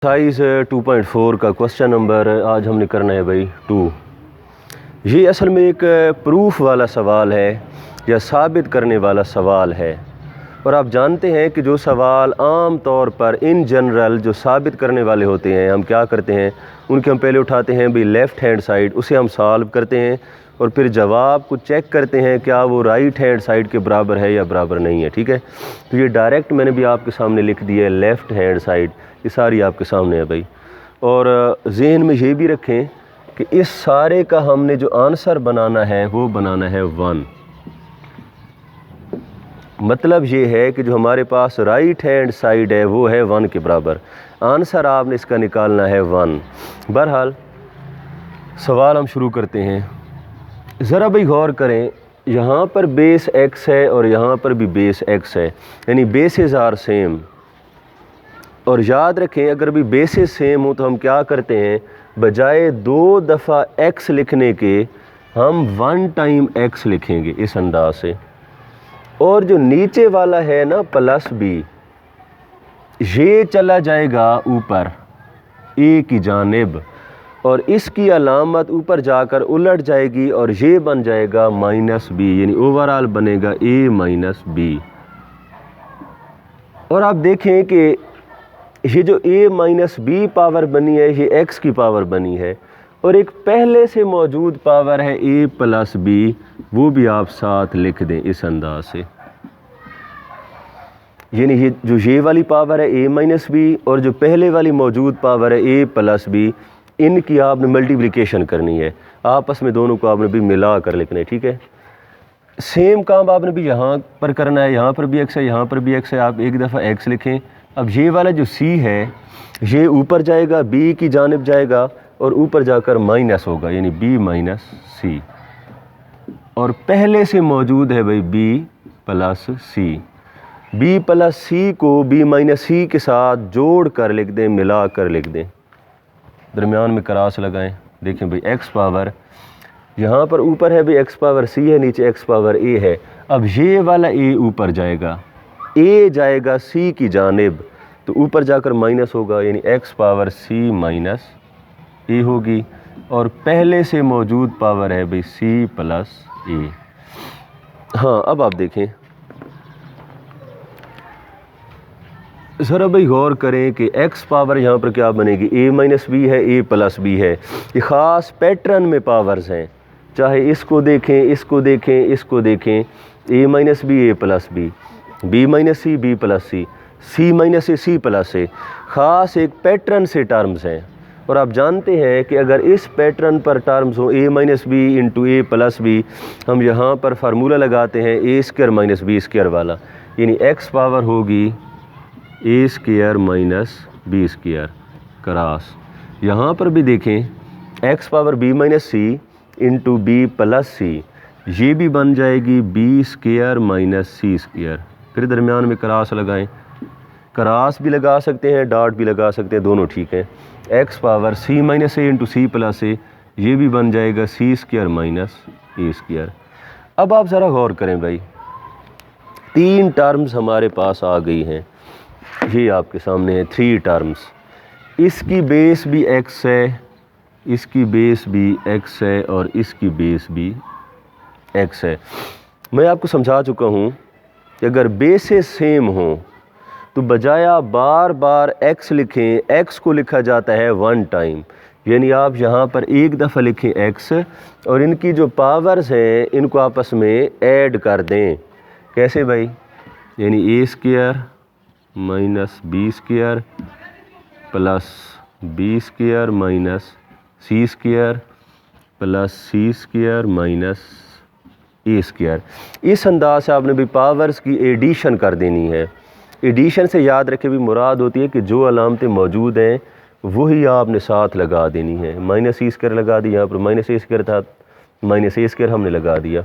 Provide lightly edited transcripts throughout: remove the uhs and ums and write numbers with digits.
Size 2.4 का question number आज हमने करना है भाई 2। ये असल में एक प्रूफ वाला सवाल है या साबित करने वाला सवाल है, और आप जानते हैं कि जो सवाल आम तौर पर इन जनरल जो साबित करने वाले होते हैं, हम क्या करते हैं उनके हम पहले उठाते हैं भाई लेफ़्ट हैंड साइड, उसे हम सॉल्व करते हैं और फिर जवाब को चेक करते हैं क्या वो राइट हैंड साइड के बराबर है या बराबर नहीं है। ठीक है, तो ये डायरेक्ट मैंने भी आपके सामने लिख दिया है लेफ़्ट हैंड साइड, ये सारी आपके सामने है भाई। और ज़हन में ये भी रखें कि इस सारे का हमने जो आंसर बनाना है वो बनाना है 1। मतलब ये है कि जो हमारे पास राइट हैंड साइड है वो है 1 के बराबर, आंसर आपने इसका निकालना है 1। बहरहाल सवाल हम शुरू करते हैं। ज़रा भाई गौर करें, यहाँ पर बेस x है और यहाँ पर भी बेस x है, यानी बेसेस आर सेम। और याद रखें अगर भी बेसेस सेम हो तो हम क्या करते हैं, बजाय 2 दफ़ा x लिखने के हम 1 टाइम x लिखेंगे इस अंदाज से। और जो नीचे वाला है ना प्लस b, ये चला जाएगा ऊपर a की जानिब और इसकी अलामत ऊपर जाकर उलट जाएगी और ये बन जाएगा माइनस b, यानी ओवरऑल बनेगा a माइनस b। और आप देखें कि ये जो a माइनस b पावर बनी है ये x की पावर बनी है, और एक पहले से मौजूद पावर है a प्लस b, वो भी आप साथ लिख दें इस अंदाज से। यानी ये जो ये वाली पावर है a माइनस b और जो पहले वाली मौजूद पावर है a प्लस b, इनकी आपने मल्टीप्लिकेशन करनी है, आपस में दोनों को आपने भी मिला कर लिखना है। ठीक है, सेम काम आपने भी यहाँ पर करना है, यहाँ पर भी x है, यहाँ पर भी x है, आप एक दफ़ा x लिखें। अब ये वाला जो c है ये ऊपर जाएगा b की जानिब जाएगा और ऊपर जाकर माइनस होगा, यानी b माइनस c, और पहले से मौजूद है भाई b plus c। b plus c को b माइनस c के साथ जोड़ कर लिख दें, मिला कर लिख दें, दरमियान में क्रॉस लगाएं। देखें भाई x पावर यहाँ पर ऊपर है भाई x पावर c है, नीचे x पावर a है। अब ये वाला a ऊपर जाएगा, a जाएगा c की जानिब तो ऊपर जाकर माइनस होगा, यानी x power c minus a होगी, और पहले से मौजूद पावर है भाई c प्लस a। हाँ, अब आप देखें ज़रा भाई गौर करें कि x पावर यहाँ पर क्या बनेगी, a माइनस b है, a प्लस b है। ये ख़ास पैटर्न में पावर्स हैं, चाहे इसको देखें, इसको देखें, इसको देखें, a minus b, a plus b, b minus c, b plus c, c minus a, c plus a, ख़ास एक पैटर्न से टर्म्स हैं। और आप जानते हैं कि अगर इस पैटर्न पर टर्म्स हो a minus b into a plus b, हम यहाँ पर फार्मूला लगाते हैं a square minus b square वाला, यानी x पावर होगी a square minus b square cross. यहाँ पर भी देखें x power b minus c into b plus c, ये भी बन जाएगी b square minus c square. फिर दरमियान में क्रॉस लगाएं, क्रॉस भी लगा सकते हैं, डॉट भी लगा सकते हैं, दोनों ठीक है। x power c minus a into c plus a, ये भी बन जाएगा c square minus a square. अब आप ज़रा गौर करें भाई, 3 टर्म्स हमारे पास आ गई हैं, ये आपके सामने है 3 टर्म्स। इसकी बेस भी x है, इसकी बेस भी x है और इसकी बेस भी x है। मैं आपको समझा चुका हूँ कि अगर बेसेस सेम हों तो बजाय आप बार बार x लिखें, x को लिखा जाता है 1 टाइम, यानी आप यहाँ पर एक दफ़ा लिखें x और इनकी जो पावर्स हैं इनको आपस में ऐड कर दें। कैसे भाई, यानी a square minus b square plus b square minus c square plus c square minus a square. इस अंदाज से आपने भी पावर्स की एडिशन कर देनी है। एडिशन से याद रखे भी मुराद होती है कि जो अलामतें मौजूद हैं वही आपने साथ लगा देनी है। माइनस c स्क्वायर लगा दी, यहाँ पर माइनस a स्क्वायर था, माइनस a स्क्वायर हमने लगा दिया।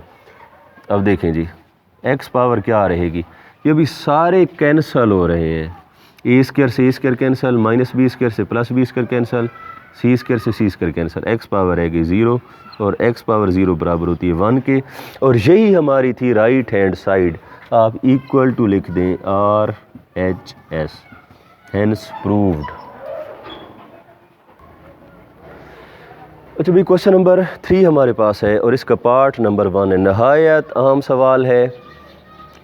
अब देखें जी x पावर क्या रहेगी, ये भी सारे कैंसल हो रहे हैं, a स्क्वायर से a square cancel, minus b square से plus b square cancel, c square से c square cancel, x power रहेगी 0 और x पावर 0 बराबर होती है 1 के। और यही हमारी थी राइट हैंड साइड, आप इक्वल टू लिख दें RHS, हैंस प्रूव्ड। अच्छा भाई, क्वेश्चन नंबर 3 हमारे पास है और इसका पार्ट नंबर 1 है। नहायत अहम सवाल है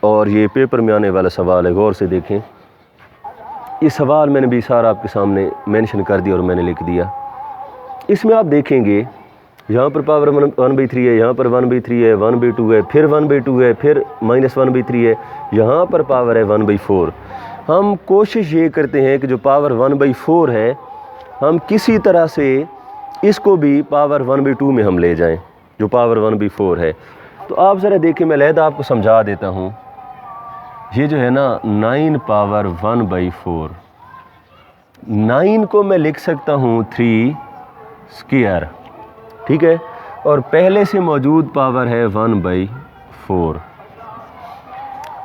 और ये पेपर में आने वाला सवाल है, गौर से देखें। ये सवाल मैंने भी सारा आपके सामने मेंशन कर दिया और मैंने लिख दिया। इसमें आप देखेंगे यहाँ पर पावर 1/3 है, यहाँ पर 1/3 है, 1/2 है, फिर 1/2 है, फिर -1/3 है, यहाँ पर पावर है 1/4। हम कोशिश ये करते हैं कि जो पावर 1/4 है हम किसी तरह से इसको भी पावर 1/2 में हम ले जाएं, जो पावर 1/4 है। तो आप ज़रा देखिए, मैं लहदा आपको समझा देता हूँ। ये जो है ना 9 पावर 1/4, 9 को मैं लिख सकता हूँ 3 स्क्वायर, ठीक है, और पहले से मौजूद पावर है 1/4।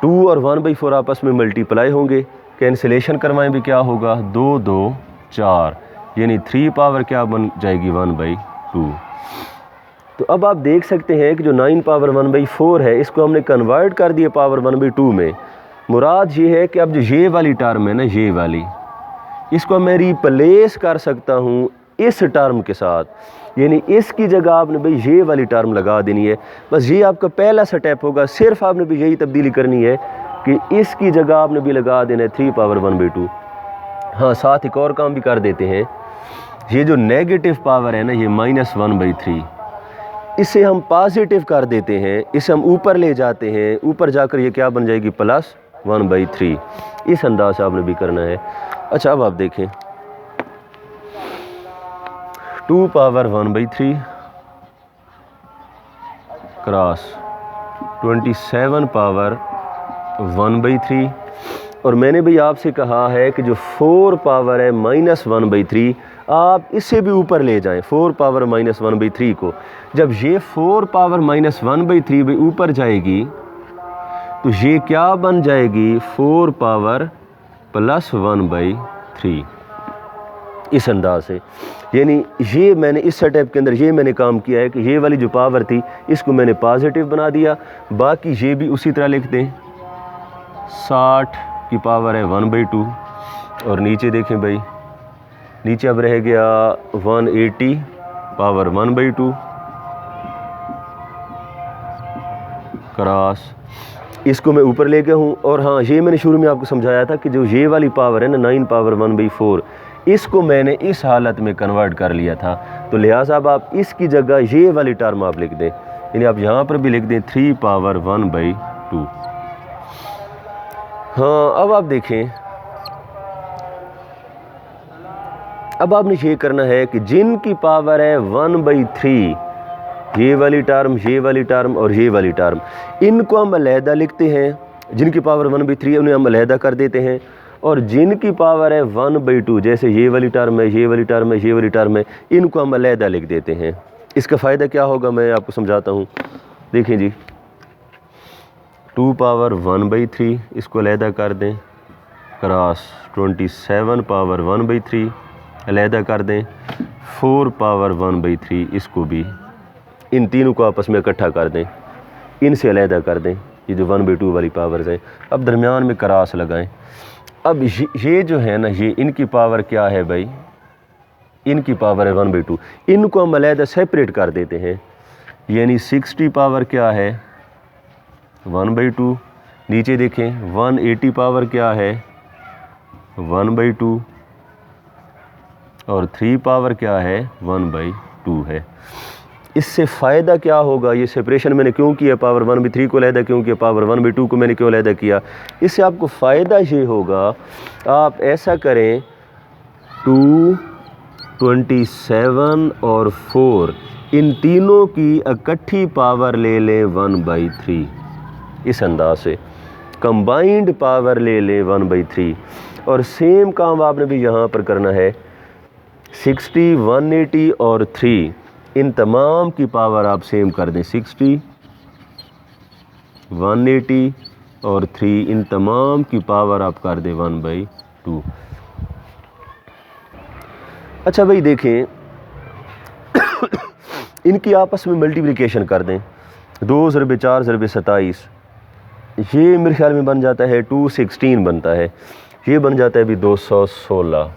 2 और 1/4 आपस में मल्टीप्लाई होंगे, कैंसिलेशन करवाएं भी क्या होगा, 2 2 4, यानी 3 पावर क्या बन जाएगी 1/2। तो अब आप देख सकते हैं कि जो 9 पावर 1/4 है इसको हमने कन्वर्ट कर दिया पावर 1/2 में। मुराद ये है कि अब जो ये वाली टर्म है ना, ये वाली, इसको मैं रिप्लेस कर सकता हूँ इस टर्म के साथ, यानी इसकी जगह आपने भाई ये वाली टर्म लगा देनी है। बस ये आपका पहला स्टेप होगा, सिर्फ आपने भी यही तब्दीली करनी है कि इसकी जगह आपने भी लगा देना है 3 पावर 1/2। हाँ, साथ एक और काम भी कर देते हैं। ये जो नेगेटिव पावर है ना, ये -1/3, इसे हम पॉजिटिव कर देते हैं, इसे हम ऊपर ले जाते हैं, ऊपर जाकर ये क्या बन जाएगी, +1/3। इस अंदाज से आपने भी करना है। अच्छा, अब आप देखें 2 पावर 1/3 क्रॉस 27 पावर 1/3, और मैंने भी आपसे कहा है कि जो 4 पावर है -1/3 आप इससे भी ऊपर ले जाएं, 4 पावर -1/3 को। जब ये 4 पावर -1/3 भी ऊपर जाएगी तो ये क्या बन जाएगी, 4 पावर +1/3। इस अंदाज से, यानी ये मैंने इस स्टेप के अंदर ये मैंने काम किया है कि ये वाली जो पावर थी इसको मैंने पॉजिटिव बना दिया। बाकी ये भी उसी तरह लिख दें, 60 की पावर है 1/2, और नीचे देखें भाई, नीचे अब रह गया 180 पावर 1/2 क्रॉस, इसको मैं ऊपर ले गया हूँ। और हाँ, ये मैंने शुरू में आपको समझाया था कि जो ये वाली पावर है ना 9 पावर 1/4, इसको मैंने इस हालत में कन्वर्ट कर लिया था। तो लिहाजा अब आप इसकी जगह ये वाली टर्म आप लिख दें, यानी आप यहाँ पर भी लिख दें 3 पावर 1/2। हाँ, अब आप देखें, अब आपने ये करना है कि जिनकी पावर है 1/3, ये वाली टर्म, ये वाली टर्म और ये वाली टर्म, इनको हम अलहदा लिखते हैं। जिनकी पावर 1/3 है उन्हें हम अलहदा कर देते हैं, और जिनकी पावर है 1/2, जैसे ये वाली टर्म है, ये वाली टर्म है, ये वाली टर्म है, इनको हम अलहदा लिख देते हैं। इसका फ़ायदा क्या होगा मैं आपको समझाता हूँ। देखें जी, 2 पावर 1/3 इसको अलहदा कर दें, क्रॉस 27 पावर 1/3 अलहदा कर दें, 4 पावर 1/3 इसको भी, इन तीनों को आपस में इकट्ठा कर दें, इनसे अलहदा कर दें, ये जो 1/2 वाली पावर्स हैं। अब दरमियान में क्रॉस लगाएं। अब ये जो है ना, ये इनकी पावर क्या है भाई, इनकी पावर है 1/2, इनको हम अलहदा सेपरेट कर देते हैं, यानी 60 पावर क्या है 1/2, नीचे देखें 180 पावर क्या है 1/2, और 3 पावर क्या है 1/2 है। इससे फ़ायदा क्या होगा, ये सेपरेशन मैंने क्यों किया, पावर 1/3 को अलहदा क्यों किया, पावर 1/2 को मैंने क्यों अलहदा किया, इससे आपको फ़ायदा ये होगा, आप ऐसा करें 2, 27 और 4 इन तीनों की इकट्ठी पावर ले लें 1/3, इस अंदाज से कंबाइंड पावर ले लें 1/3। और सेम काम आपने भी यहाँ पर करना है, 60, 180 और 3 इन तमाम की पावर आप सेम कर दें, 60, 180 और 3 इन तमाम की पावर आप कर दें 1/2। अच्छा भाई देखें, इनकी आपस में मल्टीप्लिकेशन कर दें, 2 ज़रबे 4 ज़रबे 27, ये मेरे ख्याल में बन जाता है 216 बनता है, ये बन जाता है अभी 216।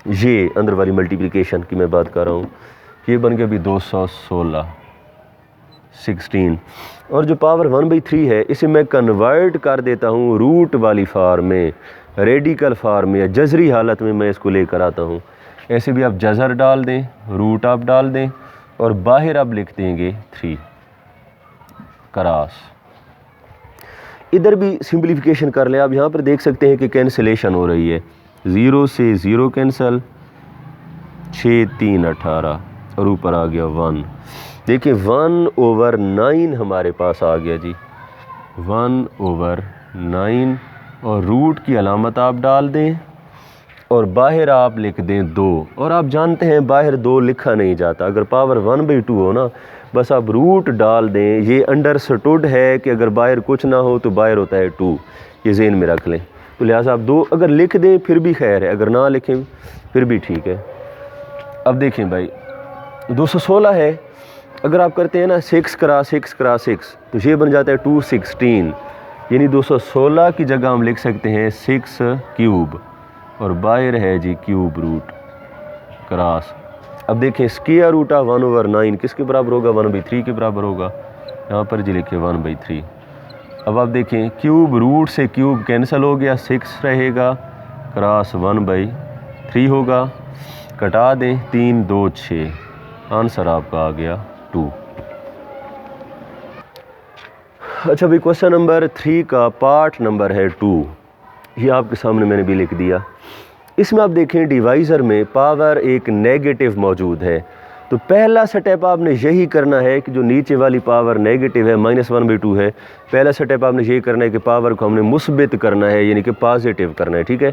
ये अंदर वाली मल्टीप्लिकेशन की मैं बात कर रहा हूँ, یہ بن گیا بھی 216 اور جو پاور 1/3 ہے اسے میں کنورٹ کر دیتا ہوں روٹ والی فارم میں، ریڈیکل فارم میں یا جذری حالت میں اس کو لے کر آتا ہوں۔ ایسے بھی آپ جذر ڈال دیں، روٹ آپ ڈال دیں اور باہر آپ لکھ دیں گے 3 کراس۔ ادھر بھی سمپلیفیکیشن کر لیں، آپ یہاں پر دیکھ سکتے ہیں کہ کینسلیشن ہو رہی ہے، 0 سے 0 کینسل، 6 3 18 اور اوپر آ گیا 1۔ دیکھیں 1/9 ہمارے پاس آ گیا جی، 1/9 اور روٹ کی علامت آپ ڈال دیں اور باہر آپ لکھ دیں 2۔ اور آپ جانتے ہیں باہر 2 لکھا نہیں جاتا، اگر پاور 1/2 ہو نا بس آپ روٹ ڈال دیں، یہ انڈرسٹوڈ ہے کہ اگر باہر کچھ نہ ہو تو باہر ہوتا ہے 2، یہ ذہن میں رکھ لیں۔ تو لہٰذا آپ 2 اگر لکھ دیں پھر بھی خیر ہے، اگر نہ لکھیں پھر بھی ٹھیک ہے۔ اب دیکھیں بھائی 216 ہے، اگر آپ کرتے ہیں نا 6 × 6 × 6 تو یہ بن جاتا ہے 216، یعنی 216 کی جگہ ہم لکھ سکتے ہیں 6³ اور باہر ہے جی کیوب روٹ کراس۔ اب دیکھیں اسکیئر روٹ آف 1/9 کس کے برابر ہوگا؟ 1/3 کے برابر ہوگا، یہاں پر جی لکھیں 1/3۔ اب آپ دیکھیں کیوب روٹ سے کیوب کینسل ہو گیا، 6 رہے گا کراس 1/3 ہوگا، کٹا دیں 3 2 6، آنسر آپ کا آ گیا 2۔ اچھا بھائی کوشچن نمبر 3 کا پارٹ نمبر ہے 2، یہ آپ کے سامنے میں نے بھی لکھ دیا۔ اس میں آپ دیکھیں ڈیوائزر میں پاور ایک نیگیٹو موجود ہے، تو پہلا سٹیپ آپ نے یہی کرنا ہے کہ جو نیچے والی پاور نیگیٹو ہے -1/2 ہے، پہلا سٹیپ آپ نے یہی کرنا ہے کہ پاور کو ہم نے مثبت کرنا ہے، یعنی کہ پازیٹیو کرنا ہے، ٹھیک ہے۔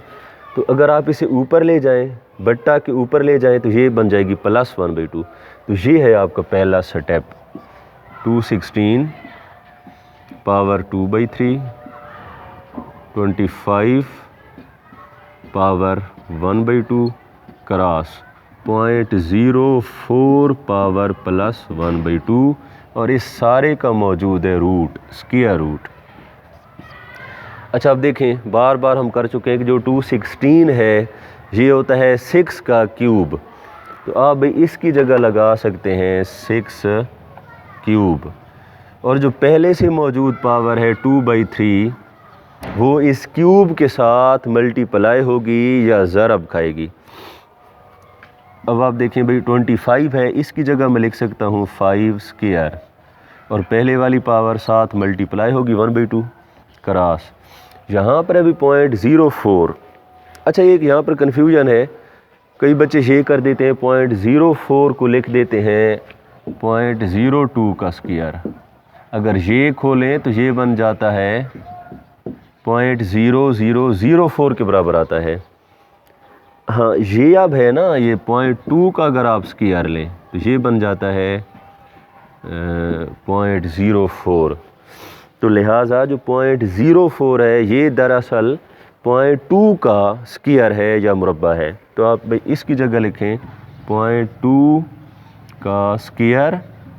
تو اگر آپ اسے اوپر لے جائیں، بٹا کے اوپر لے جائیں تو یہ بن جائے گی +1/2، تو یہ ہے آپ کا پہلا step, 216 power 2/3 25 power 1/2 cross 0.04 power +1/2 اور اس سارے کا موجود ہے روٹ، اسکیئر روٹ۔ اچھا اب دیکھیں بار بار ہم کر چکے ہیں کہ جو 216 ہے یہ ہوتا ہے 6 کا کیوب، تو آپ اس کی جگہ لگا سکتے ہیں 6³ اور جو پہلے سے موجود پاور ہے 2/3 وہ اس کیوب کے ساتھ ملٹی پلائی ہوگی یا ضرب کھائے گی۔ اب آپ دیکھیں بھئی 25 ہے، اس کی جگہ میں لکھ سکتا ہوں 5² اور پہلے والی پاور ساتھ ملٹی پلائی ہوگی 1/2 کراس، یہاں پر ابھی 0.04۔ اچھا ایک یہاں پر کنفیوژن ہے، کئی بچے یہ کر دیتے ہیں 0.04 کو لکھ دیتے ہیں 0.02 کا اسکیئر، اگر یہ کھولیں تو یہ بن جاتا ہے 0.0004 کے برابر آتا ہے۔ ہاں یہ اب ہے نا، یہ 0.2 کا اگر آپ اسکیئر لیں تو یہ بن جاتا ہے 0.04، تو لہٰذا جو 0.04 ہے یہ دراصل 0.2 کا اسکیئر ہے یا مربع ہے، تو آپ اس کی جگہ لکھیں 0.2 کا اسکیئر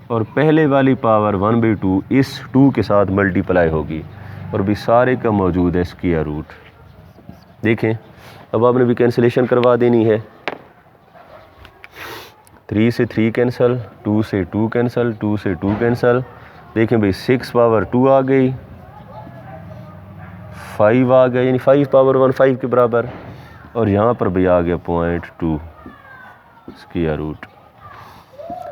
اور پہلے والی پاور 1/2 اس 2 کے ساتھ ملٹی پلائی ہوگی اور بھی سارے کا موجود ہے اسکیئر روٹ۔ دیکھیں اب آپ نے بھی کینسلیشن کروا دینی ہے، 3 سے 3 کینسل، 2 سے 2 کینسل، 2 سے 2 کینسل، دیکھیں بھئی 6 پاور 2 آ گئی، 5 آ گیا، یعنی 5 پاور 1 5 کے برابر، اور یہاں پر بھی آ گیا 0.2 اسکیئر روٹ۔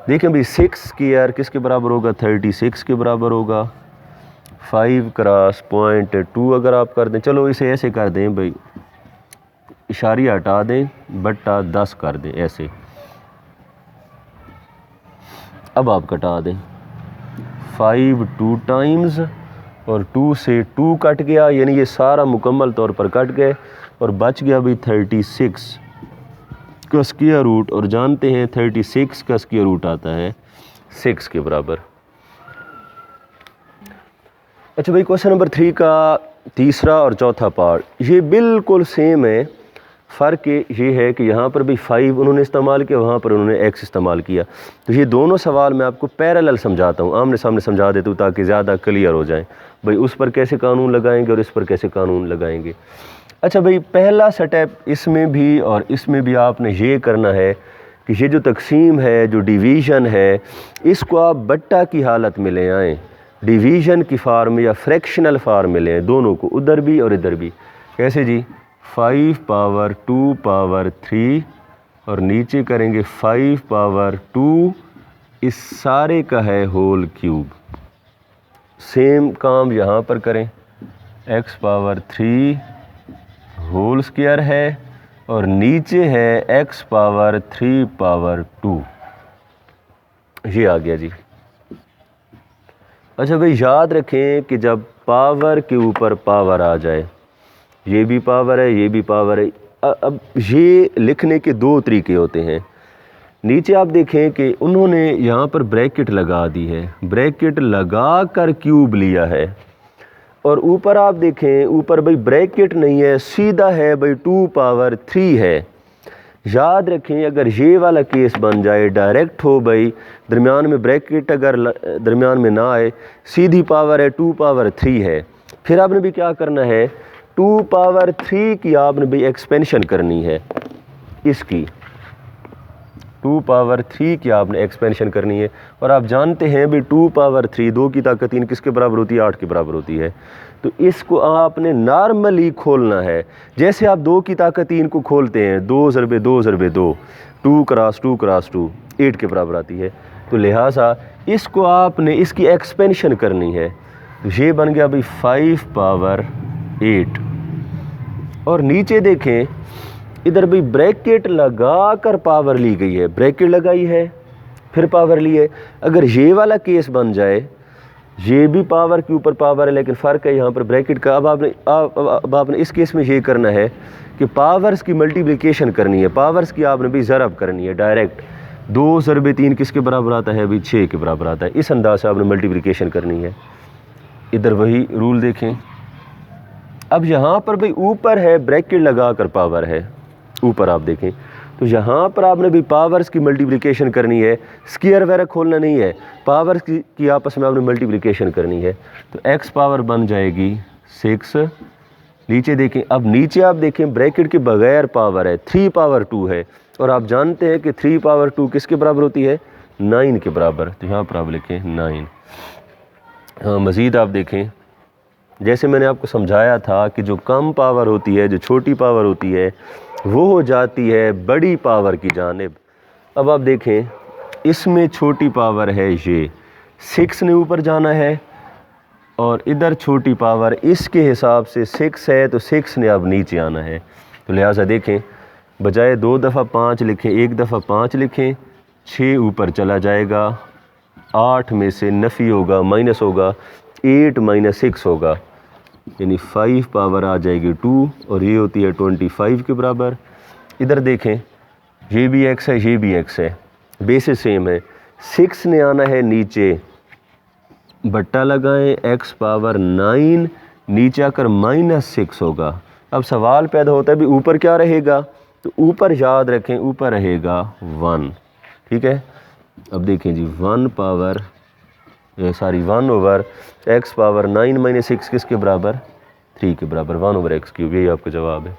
دیکھیں بھئی 6 اسکیئر کس کے برابر ہوگا؟ 36 کے برابر ہوگا، 5 کراس 0.2 اگر آپ کر دیں، چلو اسے ایسے کر دیں بھئی، اشاریہ ہٹا دیں، بٹا 10 کر دیں ایسے، اب آپ کٹا دیں 5 2 ٹائمز اور 2 سے 2 کٹ گیا، یعنی یہ سارا مکمل طور پر کٹ گئے اور بچ گیا بھی 36 کا اسکیئر روٹ، اور جانتے ہیں 36 کا اسکیئر روٹ آتا ہے 6 کے برابر۔ اچھا بھائی کوشچن نمبر 3 کا تیسرا اور چوتھا پارٹ یہ بالکل سیم ہے، فرق یہ ہے کہ یہاں پر بھی 5 انہوں نے استعمال کیا، وہاں پر انہوں نے x استعمال کیا، تو یہ دونوں سوال میں آپ کو پیرالل سمجھاتا ہوں، آمنے سامنے سمجھا دیتا ہوں تاکہ زیادہ کلیئر ہو جائیں بھائی اس پر کیسے قانون لگائیں گے اور اس پر کیسے قانون لگائیں گے۔ اچھا بھائی پہلا سٹیپ اس میں بھی اور اس میں بھی آپ نے یہ کرنا ہے کہ یہ جو تقسیم ہے، جو ڈیویژن ہے، اس کو آپ بٹا کی حالت میں لے آئیں، ڈیویژن کی فارم میں یا فریکشنل فارم میں لیں، دونوں کو، ادھر بھی اور ادھر بھی۔ کیسے جی؟ 5 پاور 2 پاور 3 اور نیچے کریں گے 5 پاور 2، اس سارے کا ہے ہول کیوب۔ سیم کام یہاں پر کریں، x پاور 3 ہول اسکیئر ہے اور نیچے ہے x پاور 3 پاور 2، یہ آ گیا جی۔ اچھا بھئی یاد رکھیں کہ جب پاور کے اوپر پاور آ جائے، یہ بھی پاور ہے، یہ بھی پاور ہے، اب یہ لکھنے کے دو طریقے ہوتے ہیں۔ نیچے آپ دیکھیں کہ انہوں نے یہاں پر بریکٹ لگا دی ہے، بریکٹ لگا کر کیوب لیا ہے، اور اوپر آپ دیکھیں اوپر بھئی بریکٹ نہیں ہے، سیدھا ہے بھئی 2 پاور 3 ہے۔ یاد رکھیں اگر یہ والا کیس بن جائے، ڈائریکٹ ہو بھئی، درمیان میں بریکٹ اگر درمیان میں نہ آئے، سیدھی پاور ہے 2 پاور 3 ہے، پھر آپ نے بھی کیا کرنا ہے، 2 پاور 3 کی آپ نے بھی ایکسپینشن کرنی ہے، اس کی 2 پاور 3 کی آپ نے ایکسپینشن کرنی ہے، اور آپ جانتے ہیں بھی 2 پاور 3 2 کی طاقت 3 کس کے برابر ہوتی ہے؟ 8 کے برابر ہوتی ہے۔ تو اس کو آپ نے نارملی کھولنا ہے، جیسے آپ 2 کی طاقت 3 کو کھولتے ہیں، 2 ضربے 2 ضربے 2، 2 کراس 2 کراس 2، 8 کے برابر آتی ہے۔ تو لہٰذا اس کو آپ نے اس کی ایکسپینشن کرنی ہے، تو یہ بن گیا بھئی 5 پاور 8، اور نیچے دیکھیں ادھر بھی بریکٹ لگا کر پاور لی گئی ہے، بریکٹ لگائی ہے پھر پاور لی ہے۔ اگر یہ والا کیس بن جائے، یہ بھی پاور کے اوپر پاور ہے لیکن فرق ہے یہاں پر بریکٹ کا، اب آپ نے اس کیس میں یہ کرنا ہے کہ پاورز کی ملٹیپلیکیشن کرنی ہے، پاورز کی آپ نے بھی ضرب کرنی ہے ڈائریکٹ، 2 ضرب 3 کس کے برابر آتا ہے بھی؟ 6 کے برابر آتا ہے، اس انداز سے آپ نے ملٹیپلیکیشن کرنی ہے۔ ادھر وہی رول دیکھیں، اب یہاں پر بھی اوپر ہے بریکٹ لگا کر پاور ہے، اوپر آپ دیکھیں تو یہاں پر آپ نے بھی پاورز کی ملٹیپلیکیشن کرنی ہے، اسکیئر وغیرہ کھولنا نہیں ہے، پاورز کی آپس میں آپ نے ملٹیپلیکیشن کرنی ہے، تو ایکس پاور بن جائے گی 6۔ نیچے دیکھیں، اب نیچے آپ دیکھیں بریکٹ کے بغیر پاور ہے، 3 پاور 2 ہے، اور آپ جانتے ہیں کہ 3 پاور 2 کس کے برابر ہوتی ہے؟ 9 کے برابر، تو یہاں پر آپ لکھیں 9۔ ہاں مزید آپ دیکھیں، جیسے میں نے آپ کو سمجھایا تھا کہ جو کم پاور ہوتی ہے، جو چھوٹی پاور ہوتی ہے، وہ ہو جاتی ہے بڑی پاور کی جانب۔ اب آپ دیکھیں اس میں چھوٹی پاور ہے، یہ 6 نے اوپر جانا ہے، اور ادھر چھوٹی پاور اس کے حساب سے 6 ہے، تو 6 نے اب نیچے آنا ہے، تو لہٰذا دیکھیں بجائے 2 دفعہ 5 لکھیں، 1 دفعہ 5 لکھیں، 6 اوپر چلا جائے گا، 8 میں سے نفی ہوگا، مائنس ہوگا، 8 مائنس 6 ہوگا، یعنی 5 پاور آ جائے گی 2، اور یہ ہوتی ہے 25 کے برابر۔ ادھر دیکھیں یہ بھی ایکس ہے، یہ بھی ایکس ہے، بیسس سیم ہے، 6 نے آنا ہے نیچے، بٹا لگائیں، ایکس پاور 9 نیچے آ کر -6 ہوگا۔ اب سوال پیدا ہوتا ہے بھی اوپر کیا رہے گا؟ تو اوپر یاد رکھیں اوپر رہے گا 1، ٹھیک ہے۔ اب دیکھیں جی 1 اوور ایکس پاور 9 - 6 کس کے برابر؟ 3 کے برابر، 1/x3، یہی آپ کا جواب ہے۔